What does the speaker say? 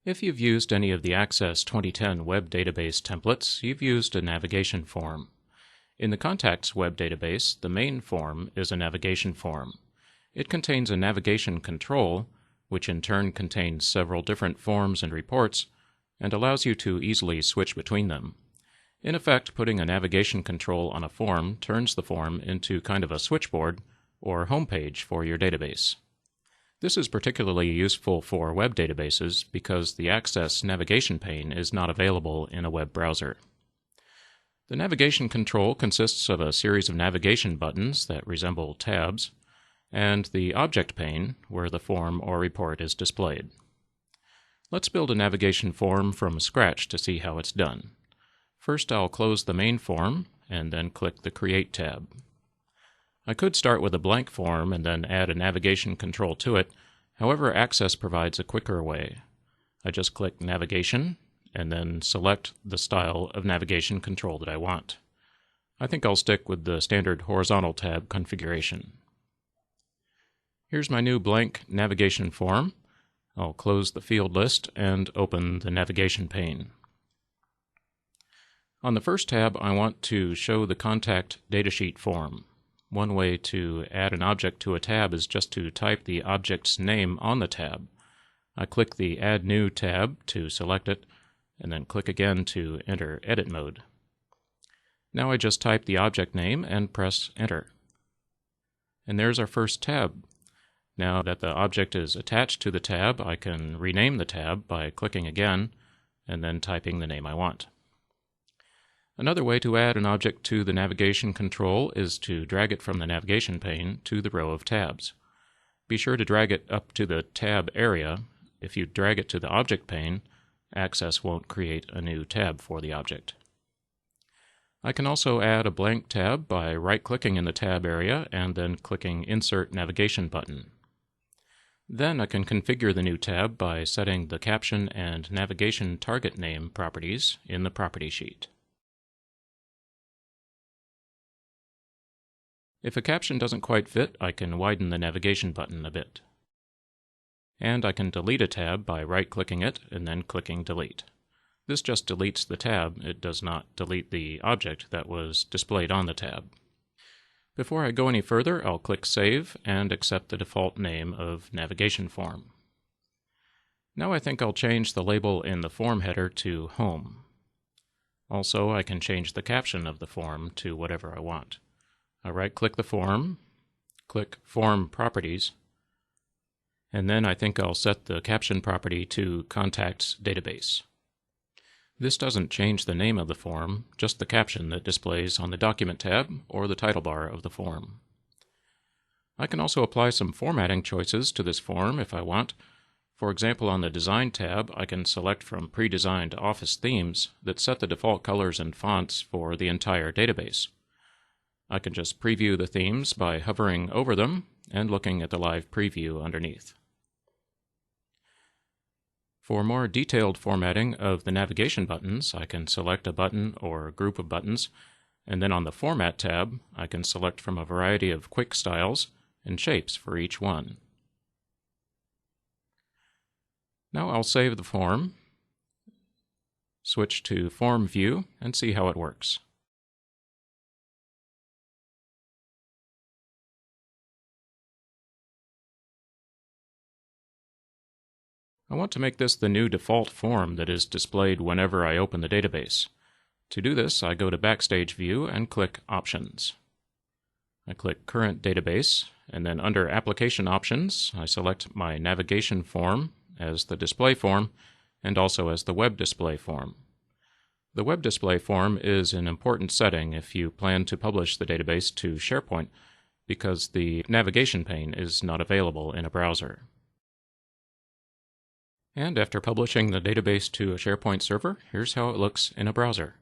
If you've used any of the Access 2010 web database templates, you've used a navigation form. In the Contacts web database, the main form is a navigation form. It contains a navigation control, which in turn contains several different forms and reports, and allows you to easily switch between them. In effect, putting a navigation control on a form turns the form into kind of a switchboard or homepage for your database. This is particularly useful for web databases because the Access navigation pane is not available in a web browser. The navigation control consists of a series of navigation buttons that resemble tabs, and the object pane where the form or report is displayed. Let's build a navigation form from scratch to see how it's done. First, I'll close the main form and then click the Create tab. I could start with a blank form and then add a navigation control to it. However, Access provides a quicker way. I just click Navigation and then select the style of navigation control that I want. I think I'll stick with the standard horizontal tab configuration. Here's my new blank navigation form. I'll close the field list and open the navigation pane. On the first tab, I want to show the contact datasheet form. One way to add an object to a tab is just to type the object's name on the tab. I click the Add New tab to select it, and then click again to enter edit mode. Now I just type the object name and press Enter. And there's our first tab. Now that the object is attached to the tab, I can rename the tab by clicking again and then typing the name I want. Another way to add an object to the navigation control is to drag it from the navigation pane to the row of tabs. Be sure to drag it up to the tab area. If you drag it to the object pane, Access won't create a new tab for the object. I can also add a blank tab by right-clicking in the tab area and then clicking Insert Navigation button. Then I can configure the new tab by setting the caption and navigation target name properties in the property sheet. If a caption doesn't quite fit, I can widen the navigation button a bit. And I can delete a tab by right-clicking it and then clicking Delete. This just deletes the tab. It does not delete the object that was displayed on the tab. Before I go any further, I'll click Save and accept the default name of Navigation Form. Now I think I'll change the label in the form header to Home. Also, I can change the caption of the form to whatever I want. I right-click the form, click Form Properties, and then I think I'll set the caption property to Contacts Database. This doesn't change the name of the form, just the caption that displays on the Document tab or the title bar of the form. I can also apply some formatting choices to this form if I want. For example, on the Design tab, I can select from pre-designed Office themes that set the default colors and fonts for the entire database. I can just preview the themes by hovering over them and looking at the live preview underneath. For more detailed formatting of the navigation buttons, I can select a button or a group of buttons, and then on the Format tab, I can select from a variety of quick styles and shapes for each one. Now I'll save the form, switch to Form View, and see how it works. I want to make this the new default form that is displayed whenever I open the database. To do this, I go to Backstage View and click Options. I click Current Database, and then under Application Options, I select my navigation form as the display form and also as the web display form. The web display form is an important setting if you plan to publish the database to SharePoint because the navigation pane is not available in a browser. And after publishing the database to a SharePoint server, here's how it looks in a browser.